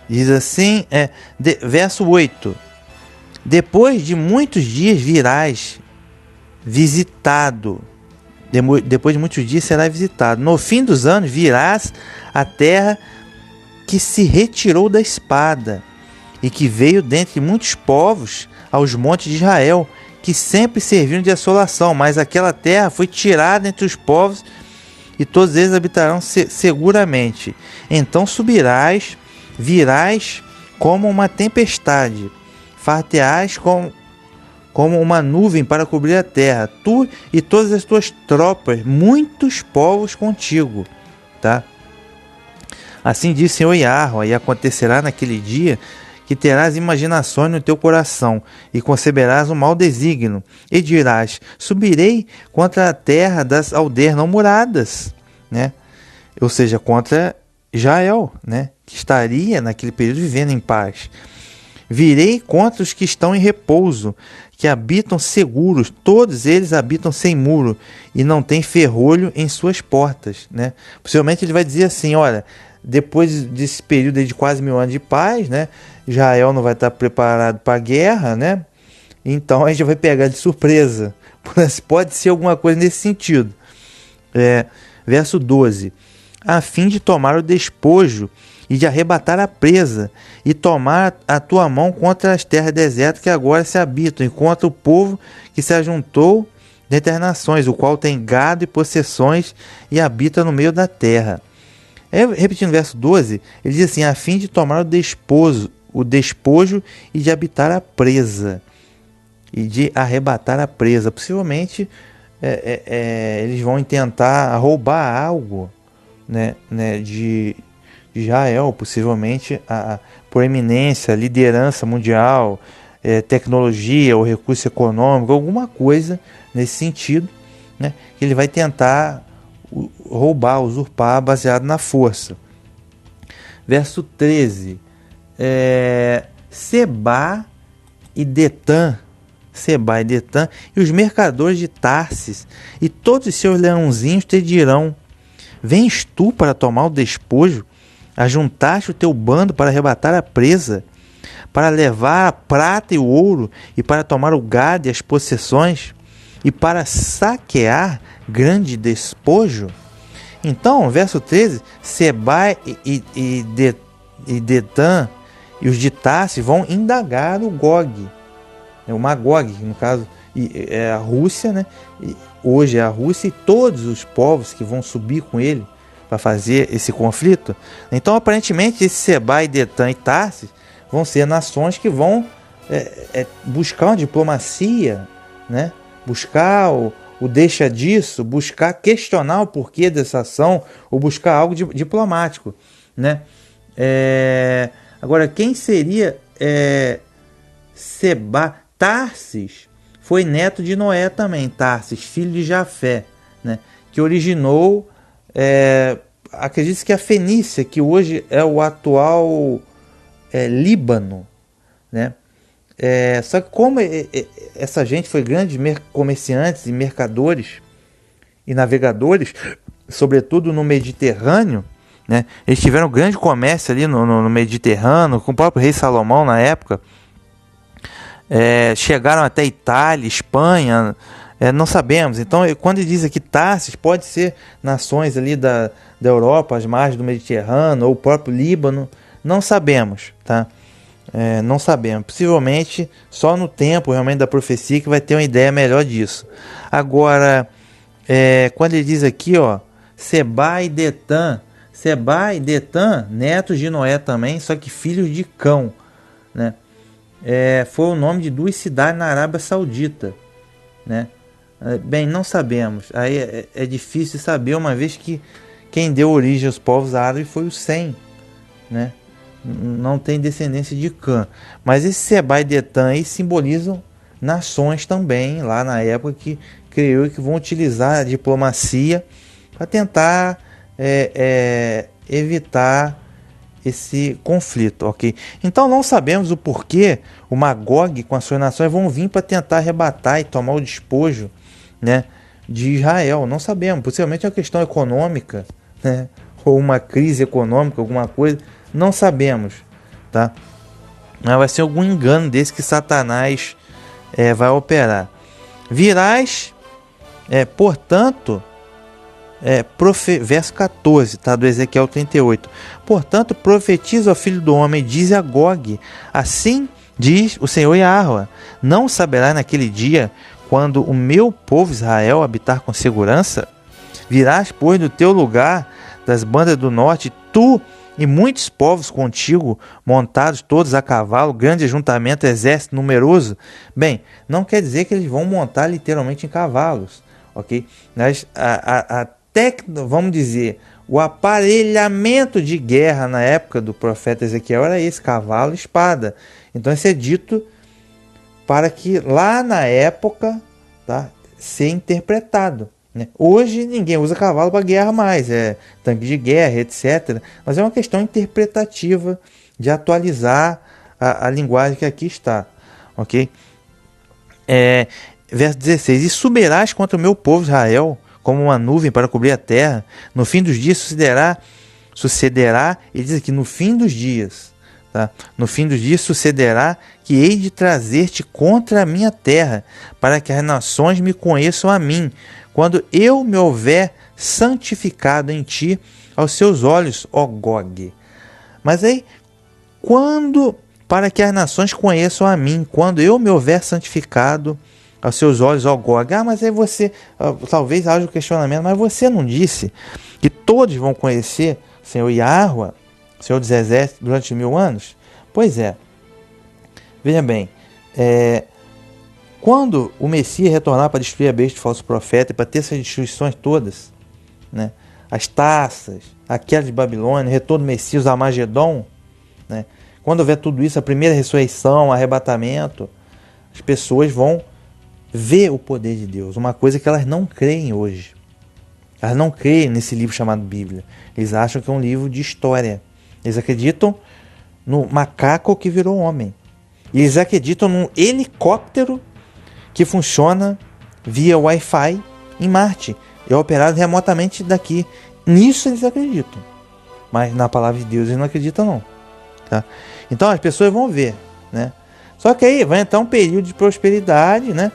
Diz assim, verso 8: depois de muitos dias virás visitado. Depois de muitos dias será visitado. No fim dos anos virás à terra que se retirou da espada e que veio dentre muitos povos aos montes de Israel, que sempre serviram de assolação, mas aquela terra foi tirada entre os povos e todos eles habitarão seguramente. Então subirás, virás como uma tempestade, farteás como uma nuvem para cobrir a terra, tu e todas as tuas tropas, muitos povos contigo, tá? Assim diz o Senhor Yahweh, e acontecerá naquele dia que terás imaginações no teu coração, e conceberás um mau desígnio, e dirás: subirei contra a terra das aldeias não muradas, né? Ou seja, contra Israel, né? Que estaria naquele período vivendo em paz. Virei contra os que estão em repouso, que habitam seguros, todos eles habitam sem muro, e não tem ferrolho em suas portas, né? Possivelmente ele vai dizer assim: olha, depois desse período de quase 1000 anos de paz, né? Israel não vai estar preparado para a guerra, né? Então a gente vai pegar de surpresa. Pode ser alguma coisa nesse sentido. Verso 12: a fim de tomar o despojo e de arrebatar a presa, e tomar a tua mão contra as terras desertas que agora se habitam, e contra o povo que se ajuntou dentre as nações, o qual tem gado e possessões e habita no meio da terra. Repetindo o verso 12, ele diz assim: a fim de tomar o despojo e de habitar a presa, e de arrebatar a presa. Possivelmente eles vão tentar roubar algo, né, de Israel, possivelmente a proeminência, a liderança mundial, tecnologia ou recurso econômico, alguma coisa nesse sentido, né, que ele vai tentar roubar, usurpar, baseado na força. Verso 13: Sebá e Detã, e os mercadores de Tarsis, e todos os seus leãozinhos te dirão: vens tu para tomar o despojo? Ajuntaste o teu bando para arrebatar a presa, para levar a prata e o ouro, e para tomar o gado e as possessões, e para saquear grande despojo? Então, verso 13, Sebá e Detã e os de Tarsis vão indagar o Gog, o Magog, no caso é a Rússia, né? Hoje é a Rússia, e todos os povos que vão subir com ele para fazer esse conflito. Então, aparentemente, esse Sebá e Detã e Tarsis vão ser nações que vão buscar uma diplomacia, né? Buscar o deixa disso, buscar questionar o porquê dessa ação, ou buscar algo diplomático, né? Agora, quem seria Sebá? Tarsis foi neto de Noé também, Tarsis, filho de Jafé, né? Que originou, acredita-se que a Fenícia, que hoje é o atual Líbano, né? Só que como essa gente foi grandes comerciantes e mercadores e navegadores, sobretudo no Mediterrâneo, né? Eles tiveram grande comércio ali no Mediterrâneo, com o próprio rei Salomão na época. Chegaram até Itália, Espanha, não sabemos. Então, quando ele diz aqui Tarsis, pode ser nações ali da Europa, as margens do Mediterrâneo, ou o próprio Líbano, não sabemos, tá? Não sabemos. Possivelmente só no tempo realmente da profecia que vai ter uma ideia melhor disso. Agora, quando ele diz aqui, ó, Sebá e Detã, netos de Noé também, só que filhos de Cão, né? Foi o nome de 2 cidades na Arábia Saudita, né? Bem, não sabemos. Aí é difícil saber, uma vez que quem deu origem aos povos árabes foi o Sem, né? Não tem descendência de Cã. Mas esse Sebá e Detã aí simbolizam nações também, lá na época, que creio que vão utilizar a diplomacia para tentar evitar esse conflito, ok? Então não sabemos o porquê o Magog com as suas nações vão vir para tentar arrebatar e tomar o despojo, né, de Israel. Não sabemos. Possivelmente é uma questão econômica, né, ou uma crise econômica, alguma coisa. Não sabemos, tá? Mas vai ser algum engano desse que Satanás vai operar. Virás, portanto, verso 14, tá, do Ezequiel 38. Portanto, profetiza ao filho do homem, diz a Gog, assim diz o Senhor Yahweh, não saberá naquele dia, quando o meu povo Israel habitar com segurança? Virás, pois, do teu lugar, das bandas do norte, tu e muitos povos contigo, montados todos a cavalo, grande ajuntamento, exército numeroso. Bem, não quer dizer que eles vão montar literalmente em cavalos, ok? Mas vamos dizer, o aparelhamento de guerra na época do profeta Ezequiel era esse, cavalo e espada. Então isso é dito para que lá na época, tá, ser interpretado. Hoje ninguém usa cavalo para guerra mais, tanque de guerra, etc. Mas é uma questão interpretativa de atualizar a linguagem que aqui está, ok? Verso 16: E subirás contra o meu povo Israel como uma nuvem para cobrir a terra. No fim dos dias sucederá, ele diz aqui, no fim dos dias, tá? No fim dos dias sucederá que hei de trazer-te contra a minha terra, para que as nações me conheçam a mim, quando eu me houver santificado em ti aos seus olhos, ó Gog. Mas aí, para que as nações conheçam a mim, quando eu me houver santificado aos seus olhos, ó Gog. Mas aí você, talvez haja o questionamento, mas você não disse que todos vão conhecer o Senhor Yahweh, o Senhor dos Exércitos, durante 1000 anos? Pois é. Veja bem, quando o Messias retornar para destruir a besta do falso profeta e para ter essas destruições todas, né, as taças, a queda de Babilônia, o retorno do Messias, o Armagedon, né, quando houver tudo isso, a primeira ressurreição, o arrebatamento, as pessoas vão ver o poder de Deus, uma coisa que elas não creem hoje. Elas não creem nesse livro chamado Bíblia. Eles acham que é um livro de história. Eles acreditam no macaco que virou homem. E eles acreditam num helicóptero que funciona via Wi-Fi em Marte. É operado remotamente daqui. Nisso eles acreditam. Mas na palavra de Deus eles não acreditam não. Tá? Então as pessoas vão ver, né? Só que aí vai entrar um período de prosperidade, né,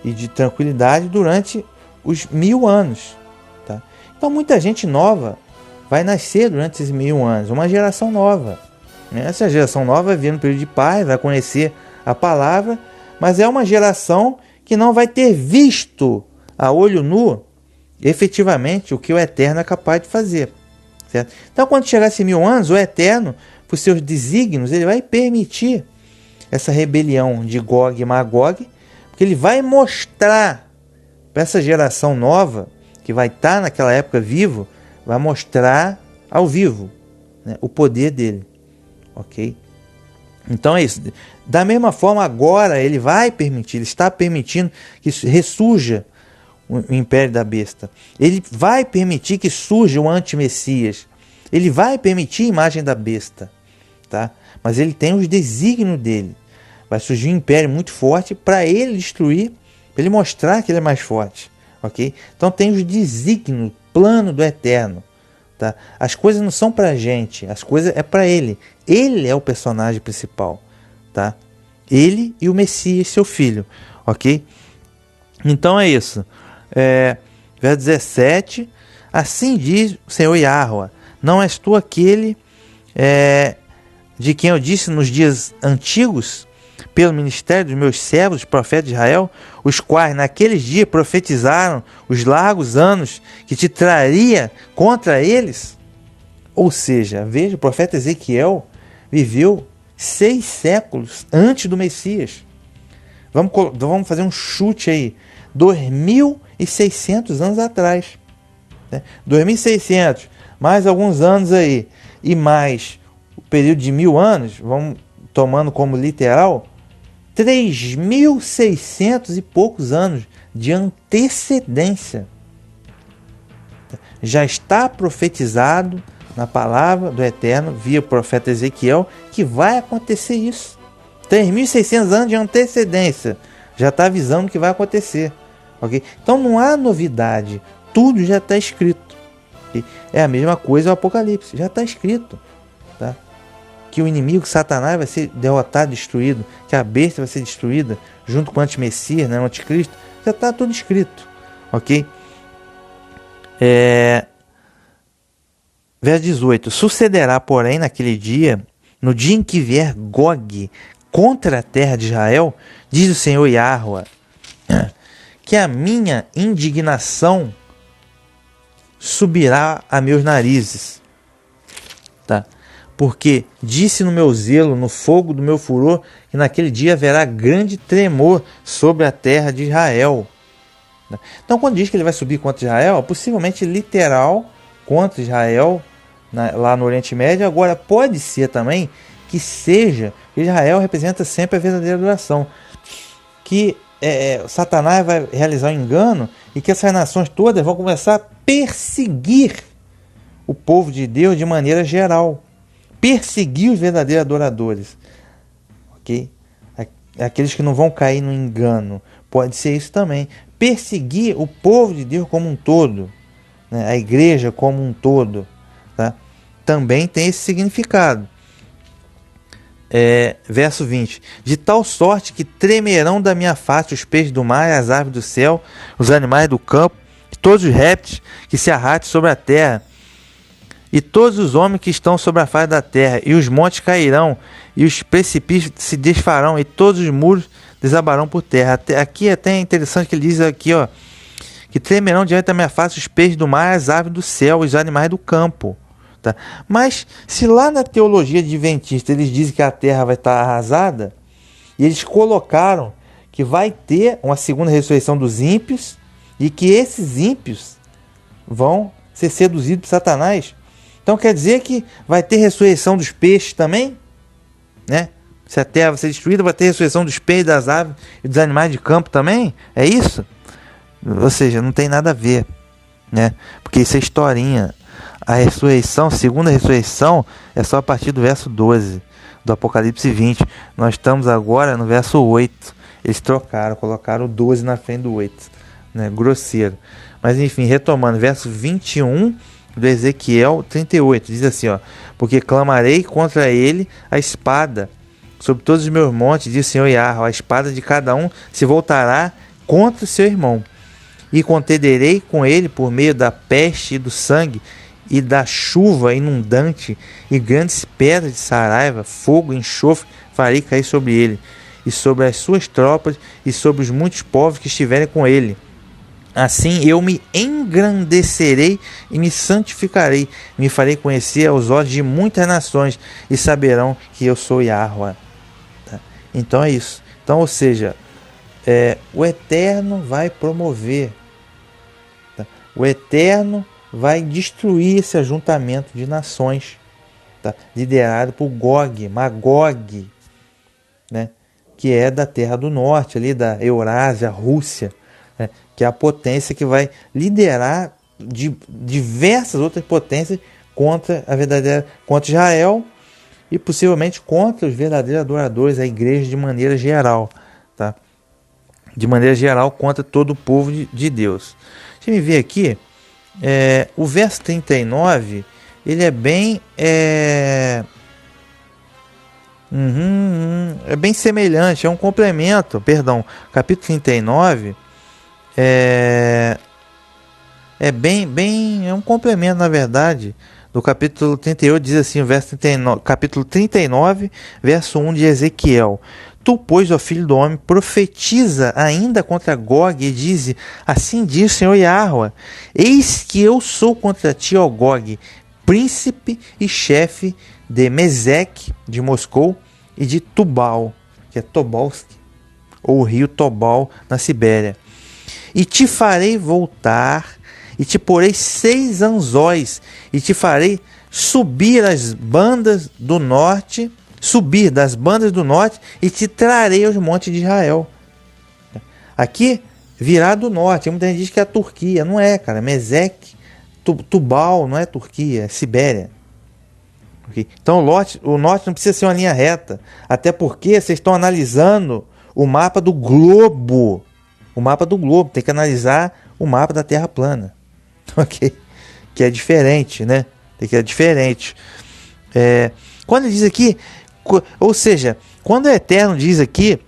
e de tranquilidade durante os 1000 anos. Tá? Então muita gente nova vai nascer durante esses 1000 anos. Uma geração nova. Né? Essa geração nova vai vir no período de paz, vai conhecer a palavra, mas é uma geração que não vai ter visto a olho nu efetivamente o que o Eterno é capaz de fazer. Certo? Então quando chegar esses 1000 anos, o Eterno, por seus desígnios, ele vai permitir essa rebelião de Gog e Magog, porque ele vai mostrar para essa geração nova, que vai estar naquela época vivo, vai mostrar ao vivo, né, o poder dele. Ok? Então é isso. Da mesma forma, agora ele vai permitir, ele está permitindo que ressurja o império da besta. Ele vai permitir que surja o anti-messias. Ele vai permitir a imagem da besta. Tá? Mas ele tem os desígnios dele. Vai surgir um império muito forte para ele destruir, para ele mostrar que ele é mais forte. Ok? Então tem os desígnios, plano do Eterno. Tá? As coisas não são para a gente, as coisas é para ele. Ele é o personagem principal. Tá? Ele e o Messias, seu filho. Ok? Então é isso. Verso 17. Assim diz o Senhor Yahweh: não és tu aquele de quem eu disse nos dias antigos, pelo ministério dos meus servos, os profetas de Israel, os quais naqueles dias profetizaram os largos anos que te traria contra eles? Ou seja, veja, o profeta Ezequiel viveu 6 séculos antes do Messias. Vamos fazer um chute aí, 2600 anos atrás, né? 2600, mais alguns anos aí, e mais o período de 1000 anos, vamos tomando como literal, 3600 e poucos anos de antecedência. Já está profetizado na palavra do Eterno, via o profeta Ezequiel, que vai acontecer isso. 3600 anos de antecedência. Já está avisando que vai acontecer. Okay? Então não há novidade. Tudo já está escrito. Okay? É a mesma coisa o Apocalipse. Já está escrito. Tá? que o inimigo, Satanás, vai ser derrotado, destruído, que a besta vai ser destruída, junto com o antimessias, né, o anticristo, já está tudo escrito, ok? Verso 18: sucederá, porém, naquele dia, no dia em que vier Gog contra a terra de Israel, diz o Senhor Yahweh, que a minha indignação subirá a meus narizes, tá? Porque disse no meu zelo, no fogo do meu furor, que naquele dia haverá grande tremor sobre a terra de Israel. Então, quando diz que ele vai subir contra Israel, possivelmente literal contra Israel, lá no Oriente Médio. Agora, pode ser também que seja, Israel representa sempre a verdadeira adoração, que Satanás vai realizar um engano e que essas nações todas vão começar a perseguir o povo de Deus de maneira geral, perseguir os verdadeiros adoradores, ok? Aqueles que não vão cair no engano, pode ser isso também, perseguir o povo de Deus como um todo, né? A igreja como um todo, tá? Também tem esse significado. Verso 20: de tal sorte que tremerão da minha face os peixes do mar, as aves do céu, os animais do campo, e todos os répteis que se arrastam sobre a terra, e todos os homens que estão sobre a face da terra, e os montes cairão, e os precipícios se desfarão, e todos os muros desabarão por terra. Aqui é até interessante que ele diz aqui, ó, que tremerão diante da minha face os peixes do mar, as aves do céu, os animais do campo. Tá? Mas se lá na teologia adventista eles dizem que a terra vai estar arrasada, e eles colocaram que vai ter uma segunda ressurreição dos ímpios, e que esses ímpios vão ser seduzidos por Satanás, então quer dizer que vai ter ressurreição dos peixes também, né? Se a terra vai ser destruída, vai ter ressurreição dos peixes, das aves e dos animais de campo também? É isso? Ou seja, não tem nada a ver, né? Porque isso é historinha. A ressurreição, segunda ressurreição, é só a partir do verso 12 do Apocalipse 20. Nós estamos agora no verso 8. Eles trocaram, colocaram o 12 na frente do 8, né? Grosseiro. Mas enfim, retomando, verso 21 do Ezequiel 38, diz assim, ó: porque clamarei contra ele a espada sobre todos os meus montes, diz o Senhor Yahweh, a espada de cada um se voltará contra o seu irmão, e contenderei com ele por meio da peste e do sangue, e da chuva inundante, e grandes pedras de saraiva, fogo e enxofre farei cair sobre ele, e sobre as suas tropas, e sobre os muitos povos que estiverem com ele. Assim eu me engrandecerei e me santificarei, me farei conhecer aos olhos de muitas nações, e saberão que eu sou Yahweh. Tá? Então é isso. Então, ou seja, o Eterno vai promover, tá? O Eterno vai destruir esse ajuntamento de nações, tá? Liderado por Magog, né? Que é da Terra do Norte, ali da Eurásia, Rússia, né? Que é a potência que vai liderar diversas outras potências contra a verdadeira, contra Israel, e possivelmente contra os verdadeiros adoradores, a igreja de maneira geral, tá? De maneira geral, contra todo o povo de Deus. Deixa eu ver aqui. O verso 39, ele é bem é bem semelhante, é um complemento, perdão, capítulo 39 é um complemento, na verdade, do capítulo 38. Diz assim, o verso 39, capítulo 39, verso 1 de Ezequiel: tu, pois, ó filho do homem, profetiza ainda contra Gog, e dize: assim diz o Senhor Yahweh, eis que eu sou contra ti, ó Gog, príncipe e chefe de Meseque, de Moscou, e de Tubal, que é Tobolsk, ou o rio Tobal, na Sibéria. E te farei voltar, e te porei 6 anzóis, e te farei subir das bandas do norte, e te trarei aos montes de Israel. Aqui, virar do norte. Muita gente diz que é a Turquia. Não é, cara. Meseque, Tubal, não é Turquia, é Sibéria. Okay? Então o norte não precisa ser uma linha reta. Até porque vocês estão analisando o mapa do globo. O mapa do globo. Tem que analisar o mapa da Terra plana. Ok? Que é diferente, né? Que é diferente. Quando ele diz aqui, ou seja, quando o Eterno diz aqui,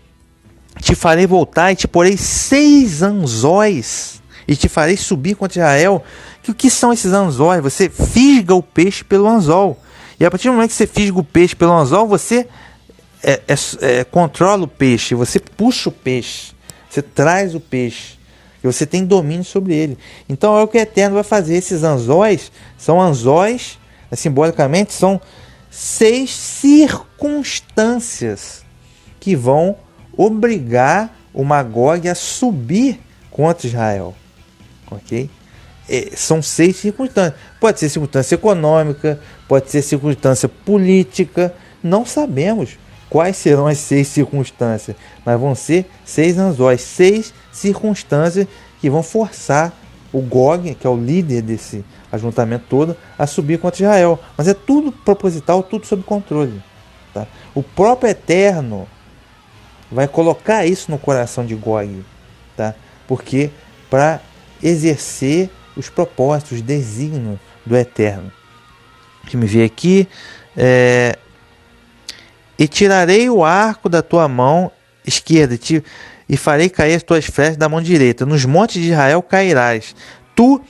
te farei voltar e te porei 6 anzóis e te farei subir contra Israel. Que o que são esses anzóis? Você fisga o peixe pelo anzol. E a partir do momento que você fisga o peixe pelo anzol, você controla o peixe, você puxa o peixe, você traz o peixe, e você tem domínio sobre ele. Então é o que o Eterno vai fazer. Esses anzóis são anzóis, simbolicamente, são 6 circunstâncias que vão obrigar o Magog a subir contra Israel. Ok? São 6 circunstâncias. Pode ser circunstância econômica, pode ser circunstância política, não sabemos quais serão as 6 circunstâncias, mas vão ser 6 anzóis, 6 circunstâncias que vão forçar o Gog, que é o líder desse ajuntamento todo, a subir contra Israel. Mas é tudo proposital, tudo sob controle. Tá? O próprio Eterno vai colocar isso no coração de Gog, tá? Porque para exercer os propósitos, os desígnios do Eterno. Deixa me ver aqui. E tirarei o arco da tua mão esquerda e farei cair as tuas flechas da mão direita. Nos montes de Israel cairás, tu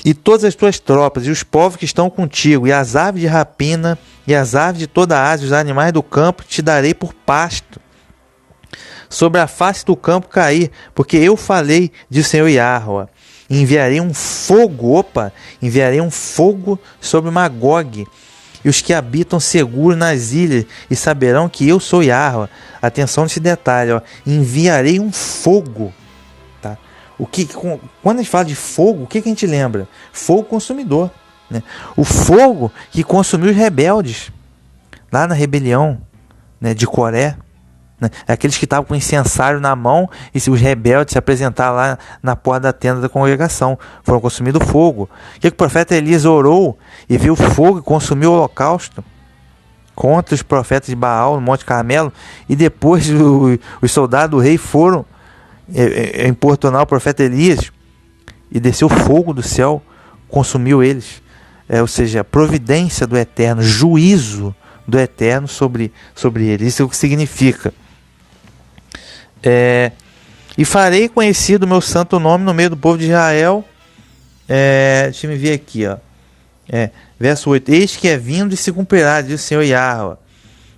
e todas as tuas tropas, e os povos que estão contigo, e as aves de rapina, e as aves de toda a Ásia, os animais do campo, te darei por pasto. Sobre a face do campo cair, porque eu falei, diz o Senhor Yahweh. Enviarei um fogo sobre Magog, e os que habitam seguros nas ilhas, e saberão que eu sou Yahweh. Atenção nesse detalhe, ó. Enviarei um fogo. Tá? Quando a gente fala de fogo, o que a gente lembra? Fogo consumidor. Né? O fogo que consumiu os rebeldes, lá na rebelião, né, de Coré. Aqueles que estavam com incensário na mão, e se os rebeldes se apresentaram lá na porta da tenda da congregação, foram consumidos fogo. O que o profeta Elias orou e viu fogo e consumiu o holocausto contra os profetas de Baal no Monte Carmelo, e depois os soldados do rei foram importunar o profeta Elias, e desceu fogo do céu, consumiu eles. Ou seja, providência do Eterno, juízo do Eterno sobre eles. Isso é o que significa. E farei conhecido o meu santo nome no meio do povo de Israel. Deixa eu ver aqui, ó. Verso 8: Eis que é vindo e se cumprirá, diz o Senhor Yahweh.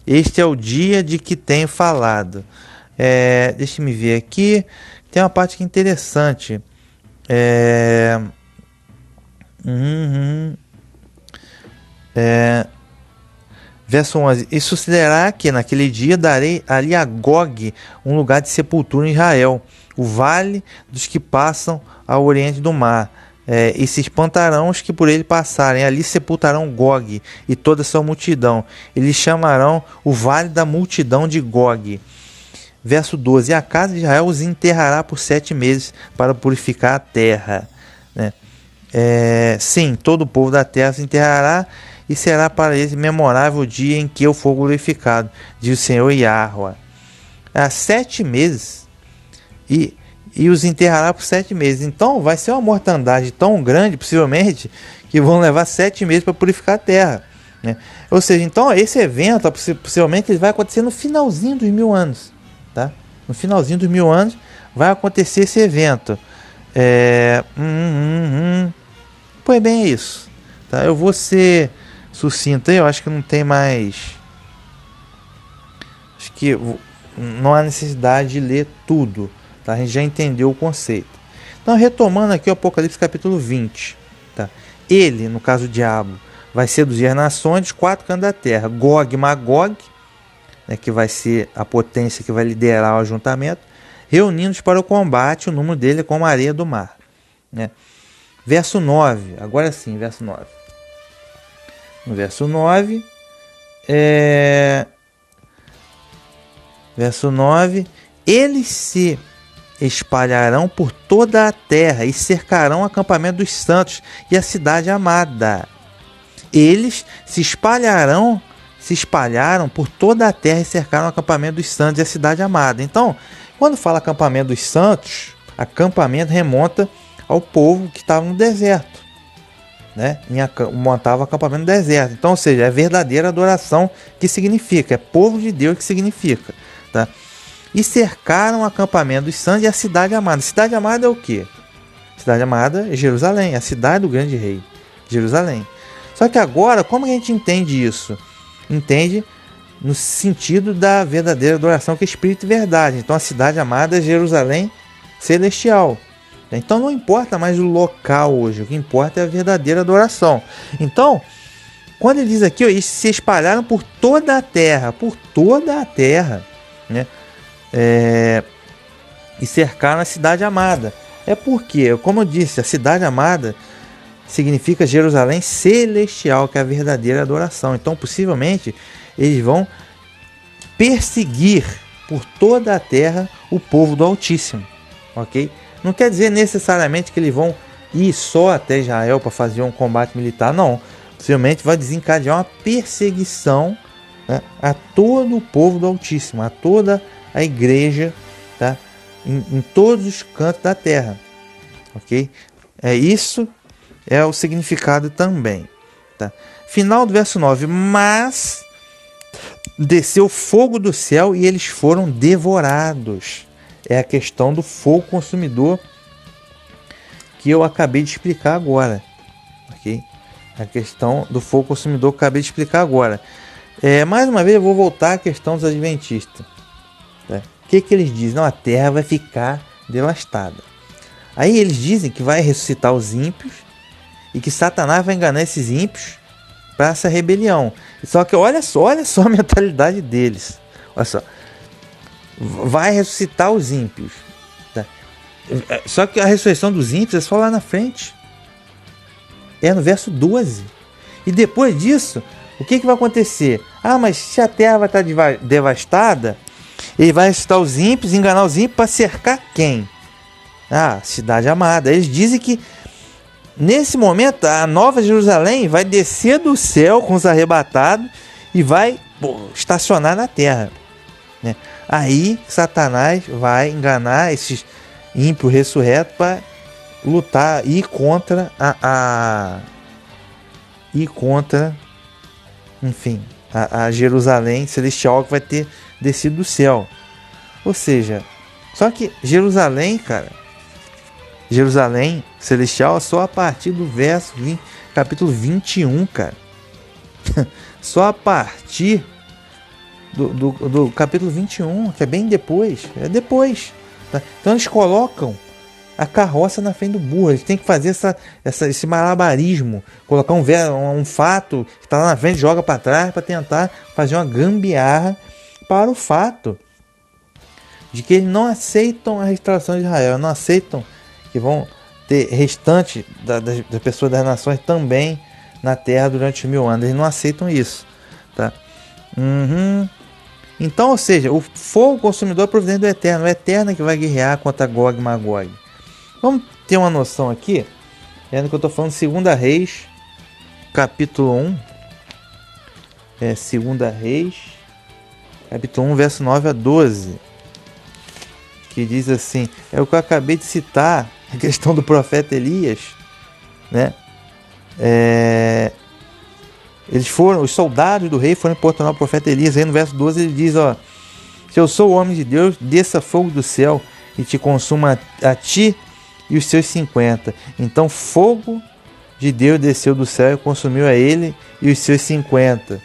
Este é o dia de que tenho falado. Deixa eu ver aqui. Tem uma parte que é interessante. Verso 11: E sucederá que naquele dia darei ali a Gog um lugar de sepultura em Israel, o vale dos que passam ao oriente do mar. E se espantarão os que por ele passarem. Ali sepultarão Gog e toda a sua multidão. Eles chamarão o vale da multidão de Gog. Verso 12: E a casa de Israel os enterrará por 7 meses para purificar a terra. Né? Sim, todo o povo da terra se enterrará, e será para eles memorável o dia em que eu for glorificado, diz o Senhor Yahweh. Há 7 meses, e os enterrará por 7 meses. Então vai ser uma mortandade tão grande, possivelmente, que vão levar 7 meses para purificar a terra. Né? Ou seja, então esse evento, possivelmente, ele vai acontecer no finalzinho dos 1000 anos. Tá? No finalzinho dos 1000 anos vai acontecer esse evento. Pois bem, é isso. Tá? Eu vou ser sucinto aí, eu acho que não tem mais. Acho que não há necessidade de ler tudo. Tá? A gente já entendeu o conceito. Então, retomando aqui o Apocalipse capítulo 20. Tá? Ele, no caso o diabo, vai seduzir as nações dos 4 cantos da terra. Gog e Magog, né, que vai ser a potência que vai liderar o ajuntamento, reunindo-os para o combate. O número dele é como a areia do mar. Né? Verso 9. Agora sim, verso 9. No verso 9, eles se espalharão por toda a terra e cercarão o acampamento dos santos e a cidade amada. Eles se espalharam por toda a terra e cercaram o acampamento dos santos e a cidade amada. Então, quando fala acampamento dos santos, acampamento remonta ao povo que estava no deserto. né, montava acampamento no deserto. Então, ou seja, é verdadeira adoração que significa, é povo de Deus que significa, tá? E cercaram o acampamento dos santos e a cidade amada. Cidade amada é o quê? Cidade amada é Jerusalém, a cidade do grande rei, Jerusalém. Só que agora, como a gente entende isso? Entende no sentido da verdadeira adoração, que é espírito e verdade. Então a cidade amada é Jerusalém celestial. Então não importa mais o local hoje, o que importa é a verdadeira adoração. Então, quando ele diz aqui, ó, eles se espalharam por toda a terra, né? E cercaram a cidade amada. É porque, como eu disse, a cidade amada significa Jerusalém celestial, que é a verdadeira adoração. Então, possivelmente, eles vão perseguir por toda a terra o povo do Altíssimo, ok? Não quer dizer necessariamente que eles vão ir só até Israel para fazer um combate militar, não. Possivelmente vai desencadear uma perseguição, né, a todo o povo do Altíssimo, a toda a igreja, tá? Em todos os cantos da terra, ok? Isso é o significado também, tá? Final do verso 9, mas desceu fogo do céu e eles foram devorados. É a questão do fogo consumidor que eu acabei de explicar agora, ok? A questão do fogo consumidor que eu acabei de explicar agora. Mais uma vez eu vou voltar à questão dos adventistas, tá? O que eles dizem? Não, a terra vai ficar devastada. Aí eles dizem que vai ressuscitar os ímpios e que Satanás vai enganar esses ímpios para essa rebelião. Só que olha só a mentalidade deles. Olha só. Vai ressuscitar os ímpios, tá? Só que a ressurreição dos ímpios é só lá na frente. É no verso 12. E depois disso, o que vai acontecer? Mas se a terra vai estar devastada, ele vai ressuscitar os ímpios, enganar os ímpios para cercar quem? Cidade amada. Eles dizem que nesse momento a nova Jerusalém vai descer do céu com os arrebatados e vai estacionar na terra, né? Aí Satanás vai enganar esses ímpios ressurretos para lutar e ir contra a Jerusalém celestial que vai ter descido do céu. Ou seja, só que Jerusalém celestial só a partir do capítulo 21, cara. Só a partir do capítulo 21, que é bem depois. É depois. Tá? Então eles colocam a carroça na frente do burro. Eles têm que fazer esse malabarismo. Colocar um fato que está lá na frente, joga para trás para tentar fazer uma gambiarra para o fato de que eles não aceitam a restauração de Israel. Não aceitam que vão ter restante das pessoas das nações também na terra durante 1000 anos. Eles não aceitam isso, tá? Então, ou seja, o fogo consumidor é providência do Eterno. O Eterno que vai guerrear contra Gog e Magog. Vamos ter uma noção aqui. É no que eu estou falando, 2 Reis, capítulo 1. 2 Reis, capítulo 1, verso 9 a 12. Que diz assim, é o que eu acabei de citar, a questão do profeta Elias, né? Os soldados do rei foram importunar o profeta Elias. Aí no verso 12 ele diz, se eu sou o homem de Deus, desça fogo do céu e te consuma a ti e os seus 50. Então fogo de Deus desceu do céu e consumiu a ele e os seus 50.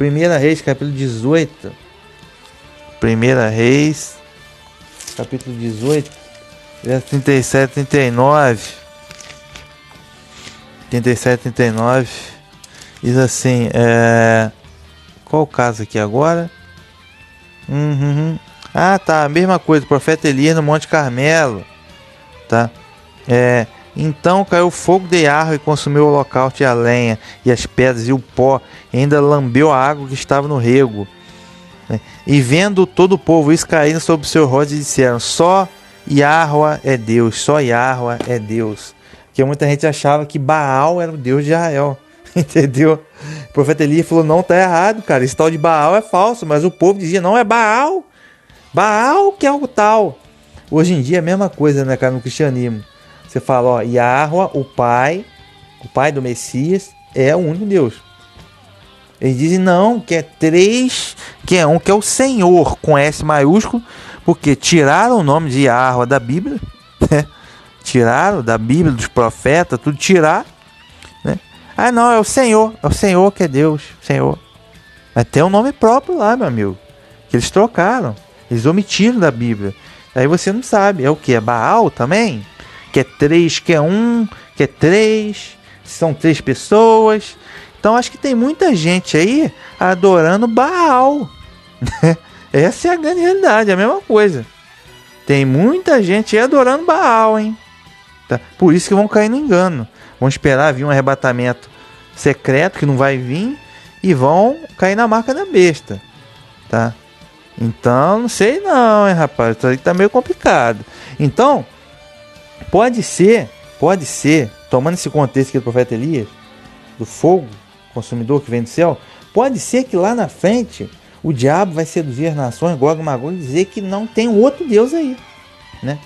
1 Reis, capítulo 18. 1 Reis, capítulo 18, verso 37 e 39. 37 e 39. Diz assim, qual o caso aqui agora? Tá, a mesma coisa, o profeta Elias no Monte Carmelo, tá? Então caiu fogo de árvore e consumiu o holocausto e a lenha, e as pedras e o pó, e ainda lambeu a água que estava no rego. E vendo todo o povo isso caíram sobre o seu rosto e disseram, só Yahweh é Deus, só Yahweh é Deus. Porque muita gente achava que Baal era o Deus de Israel, entendeu? O profeta Elias falou, não, tá errado, cara, esse tal de Baal é falso, mas o povo dizia, não, é Baal, Baal que é o tal. Hoje em dia é a mesma coisa, né, cara, no cristianismo. Você fala, ó, Yahweh, o Pai do Messias, é o único Deus. Eles dizem não, que é três, que é um, que é o Senhor, com S maiúsculo, porque tiraram o nome de Yahweh da Bíblia, né? Tiraram da Bíblia, dos profetas, tudo tirar, né? Ah, não, é o Senhor que é Deus, Senhor. Mas tem um nome próprio lá, meu amigo, que eles trocaram, eles omitiram da Bíblia. Aí você não sabe, é o que? É Baal também? Que é três, que é um, que é três, são três pessoas. Então acho que tem muita gente aí adorando Baal. Essa é a grande realidade, é a mesma coisa. Tem muita gente aí adorando Baal, hein? Tá? Por isso que vão cair no engano. Vão esperar vir um arrebatamento secreto que não vai vir e vão cair na marca da besta, tá? Então, não sei não, hein, rapaz. Isso aí tá meio complicado. Então, pode ser, tomando esse contexto aqui do profeta Elias, do fogo consumidor que vem do céu, pode ser que lá na frente o diabo vai seduzir as nações, Gog e Magog, e dizer que não tem outro Deus aí, né?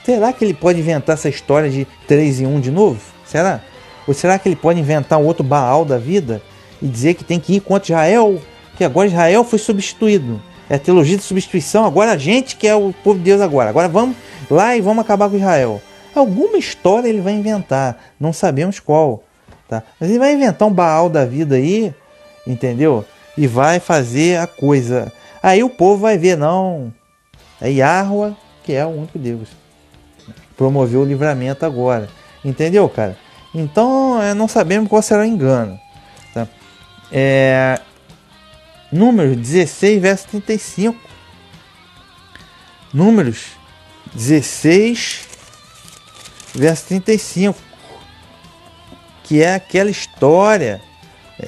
Será que ele pode inventar essa história de 3 em 1 de novo? Será? Ou será que ele pode inventar um outro Baal da vida e dizer que tem que ir contra Israel, que agora Israel foi substituído? É a teologia de substituição, agora a gente que é o povo de Deus agora. Agora vamos lá e vamos acabar com Israel. Alguma história ele vai inventar, não sabemos qual, tá? Mas ele vai inventar um Baal da vida aí, entendeu? E vai fazer a coisa. Aí o povo vai ver, não, é Yahweh que é o único Deus. Promoveu o livramento agora. Entendeu, cara? Então, não sabemos qual será o engano, tá? Números 16, verso 35. Números 16, verso 35. Que é aquela história.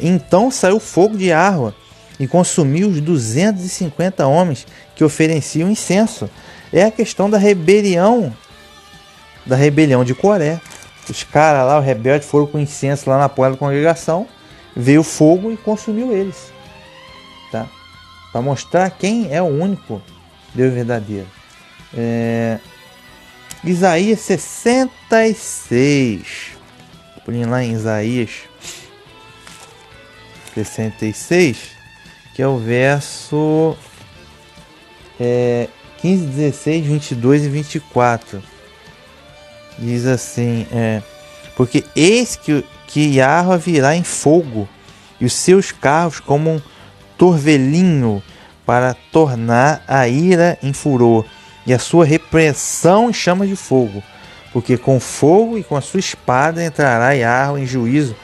Então saiu fogo de Yahweh e consumiu os 250 homens que ofereciam incenso. É a questão da rebelião de Coré. Os caras lá, os rebeldes, foram com incenso lá na porta da congregação, veio fogo e consumiu eles, tá? Para mostrar quem é o único Deus verdadeiro. Isaías 66, por lá em Isaías 66, que é o verso 15, 16, 22 e 24. Diz assim, porque eis que Yahweh virá em fogo, e os seus carros como um torvelinho, para tornar a ira em furor, e a sua repreensão em chama de fogo. Porque com fogo e com a sua espada entrará Yahweh em juízo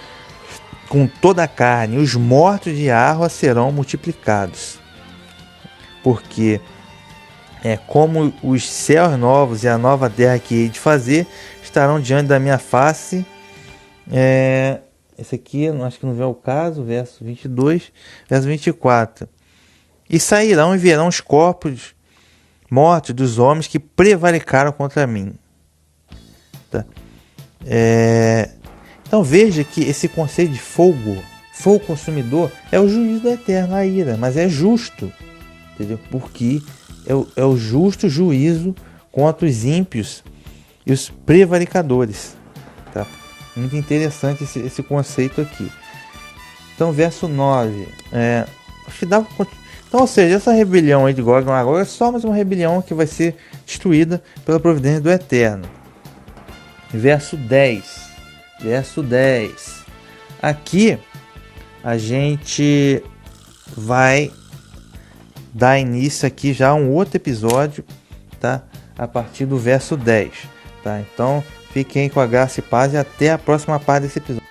com toda a carne, e os mortos de Yahweh serão multiplicados. Porque como os céus novos e a nova terra que hei de fazer estarão diante da minha face. Esse aqui, acho que não vê o caso, verso 22, verso 24. E sairão e verão os corpos mortos dos homens que prevaricaram contra mim. Tá? Então veja que esse conceito de fogo consumidor, é o juízo do eterno, a ira, mas é justo, entendeu? Porque é o justo juízo contra os ímpios e os prevaricadores, tá? Muito interessante esse conceito aqui. Então, verso 9. Acho que dá. Então, ou seja, essa rebelião aí de Gog e Magog é só mais uma rebelião que vai ser destruída pela providência do Eterno. Verso 10. Verso 10. Aqui a gente vai dar início aqui já a um outro episódio, tá? A partir do verso 10, tá? Então, fiquem com a graça e paz e até a próxima parte desse episódio.